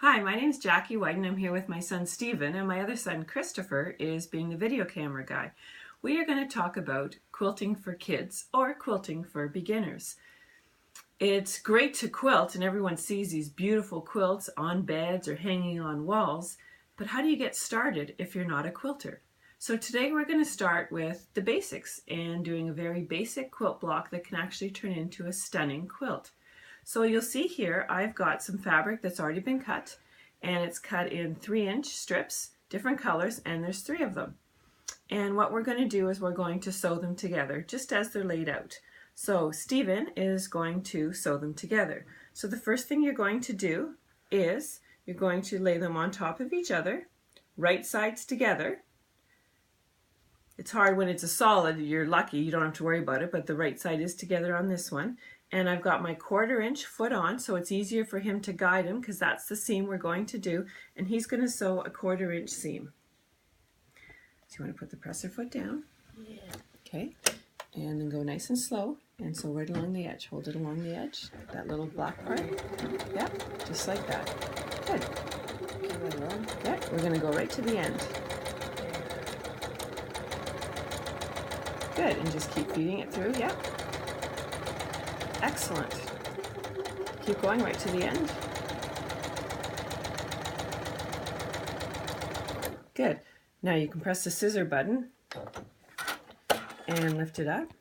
Hi, my name is Jackie White and I'm here with my son Stephen, and my other son Christopher is being the video camera guy. We are going to talk about quilting for kids or quilting for beginners. It's great to quilt and everyone sees these beautiful quilts on beds or hanging on walls, but how do you get started if you're not a quilter? So today we're going to start with the basics and doing a very basic quilt block that can actually turn into a stunning quilt. So you'll see here I've got some fabric that's already been cut, and it's cut in 3-inch strips, different colors, and there's 3 of them. And what we're going to do is we're going to sew them together just as they're laid out. So Stephen is going to sew them together. So the first thing you're going to do is you're going to lay them on top of each other, right sides together. It's hard when it's a solid, you're lucky, you don't have to worry about it, but the right side is together on this one. And I've got my 1/4-inch foot on, so it's easier for him to guide him because that's the seam we're going to do, and he's going to sew a 1/4-inch seam. So you want to put the presser foot down. Yeah. Okay, and then go nice and slow, and sew right along the edge. Hold it along the edge, that little black part. Yeah, just like that. Good. Yeah, we're going to go right to the end. Good, and just keep feeding it through, yeah. Excellent. Keep going right to the end. Good. Now you can press the scissor button and lift it up.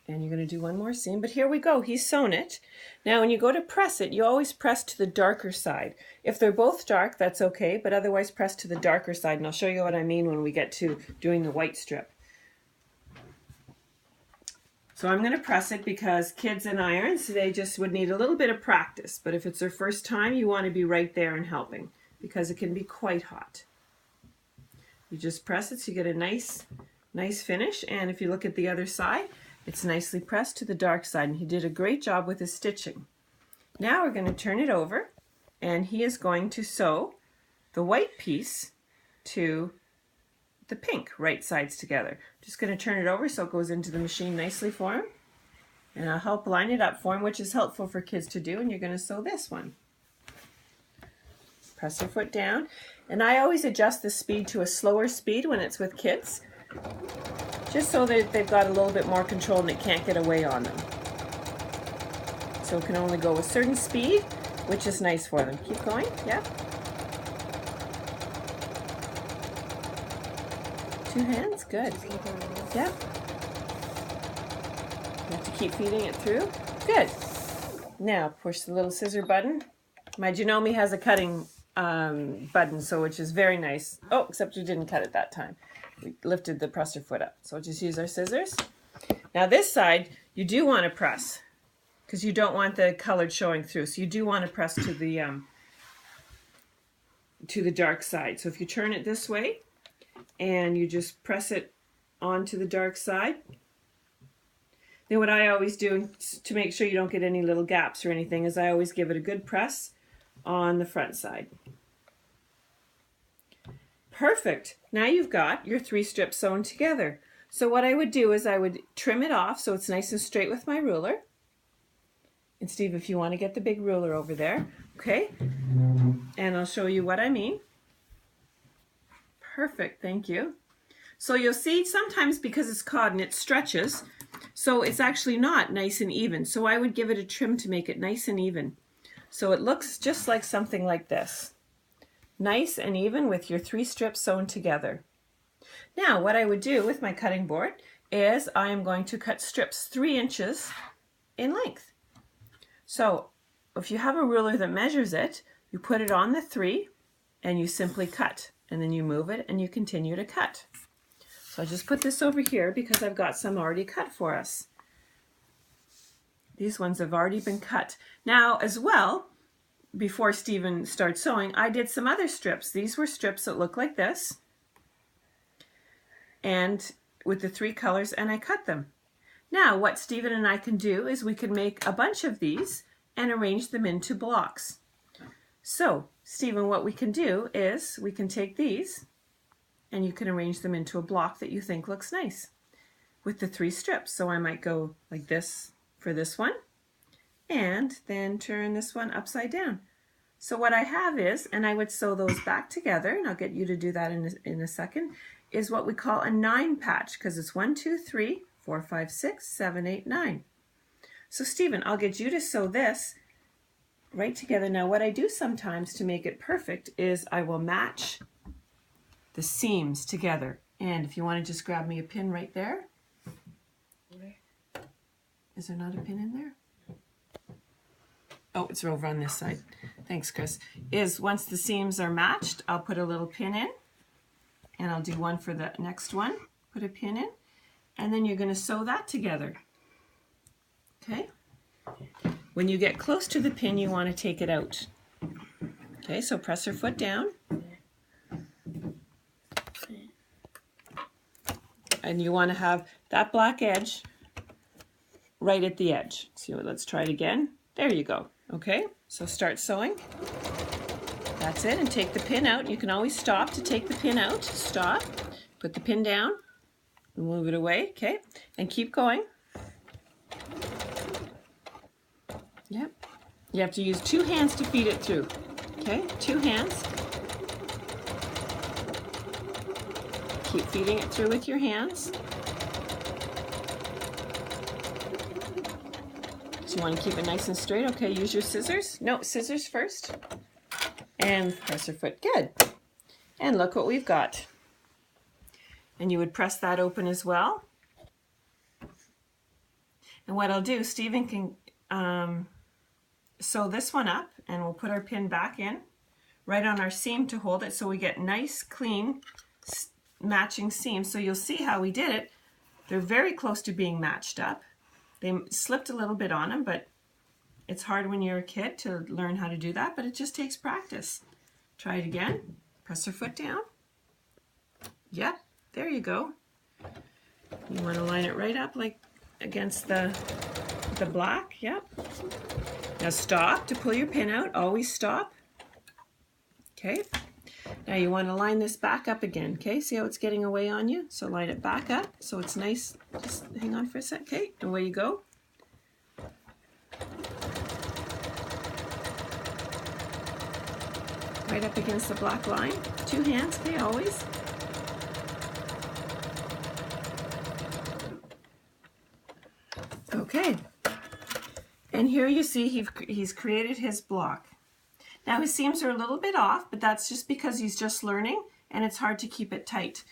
And you're going to do one more seam, but here we go, he's sewn it. Now when you go to press it, you always press to the darker side. If they're both dark, that's okay, but otherwise press to the darker side, and I'll show you what I mean when we get to doing the white strip. So I'm going to press it because kids and irons, they just would need a little bit of practice. But if it's their first time, you want to be right there and helping because it can be quite hot. You just press it so you get a nice finish. And if you look at the other side, it's nicely pressed to the dark side. And he did a great job with his stitching. Now we're going to turn it over, and he is going to sew the white piece to the pink right sides together. Just going to turn it over so it goes into the machine nicely for him, and I'll help line it up for him, which is helpful for kids to do. And you're going to sew this one. Press your foot down, and I always adjust the speed to a slower speed when it's with kids, just so that they've got a little bit more control and it can't get away on them. So it can only go a certain speed, which is nice for them. Keep going, yeah. 2 hands, good. Yeah. You have to keep feeding it through. Good. Now push the little scissor button. My Janome has a cutting button, so which is very nice. Oh, except we didn't cut it that time. We lifted the presser foot up. So we'll just use our scissors. Now this side, you do want to press because you don't want the colored showing through. So you do want to press to the dark side. So if you turn it this way, and you just press it onto the dark side. Then what I always do to make sure you don't get any little gaps or anything is I always give it a good press on the front side. Perfect. Now you've got your 3 strips sewn together. So what I would do is I would trim it off so it's nice and straight with my ruler. And Steve, if you want to get the big ruler over there, okay? And I'll show you what I mean. Perfect, thank you. So you'll see sometimes because it's cotton, it stretches, so it's actually not nice and even. So I would give it a trim to make it nice and even. So it looks just like something like this. Nice and even with your 3 strips sewn together. Now what I would do with my cutting board is I am going to cut strips 3 inches in length. So if you have a ruler that measures it, you put it on the 3 and you simply cut. And then you move it and you continue to cut. So I'll just put this over here because I've got some already cut for us. These ones have already been cut. Now as well, before Stephen starts sewing, I did some other strips. These were strips that look like this, and with the 3 colors, and I cut them. Now what Stephen and I can do is we can make a bunch of these and arrange them into blocks. So Stephen, what we can do is we can take these and you can arrange them into a block that you think looks nice with the 3 strips. So I might go like this for this one, and then turn this one upside down. So what I have is, and I would sew those back together, and I'll get you to do that in a second, is what we call a 9 patch, because it's 1, 2, 3, 4, 5, 6, 7, 8, 9. So Stephen, I'll get you to sew this right together. Now what I do sometimes to make it perfect is I will match the seams together. And if you want to just grab me a pin right there. Is there not a pin in there? Oh, it's over on this side. Thanks, Chris. Is once the seams are matched, I'll put a little pin in, and I'll do one for the next one. Put a pin in, and then you're going to sew that together. Okay? When you get close to the pin, you want to take it out. Okay, so press her foot down. And you want to have that black edge right at the edge. So let's try it again. There you go. Okay, so start sewing. That's it, and take the pin out. You can always stop to take the pin out. Stop, put the pin down, move it away, okay? And keep going. Yep. You have to use 2 hands to feed it through. Okay, 2 hands. Keep feeding it through with your hands. So you want to keep it nice and straight. Okay, use your scissors. No, scissors first. And press your foot. Good. And look what we've got. And you would press that open as well. And what I'll do, Stephen can sew this one up, and we'll put our pin back in right on our seam to hold it so we get nice, clean, matching seams. So you'll see how we did it. They're very close to being matched up. They slipped a little bit on them, but it's hard when you're a kid to learn how to do that, but it just takes practice. Try it again. Press her foot down. Yep, there you go. You want to line it right up like against the black. Yep. Now stop to pull your pin out. Always stop. Okay. Now you want to line this back up again. Okay, see how it's getting away on you? So line it back up so it's nice. Just hang on for a sec. Okay, away you go. Right up against the black line. 2 hands, okay, always. Okay. And here you see he's created his block. Now his seams are a little bit off, but that's just because he's just learning and it's hard to keep it tight.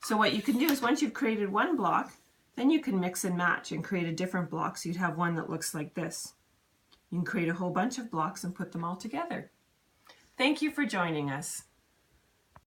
So what you can do is once you've created one block, then you can mix and match and create a different block so you'd have one that looks like this. You can create a whole bunch of blocks and put them all together. Thank you for joining us.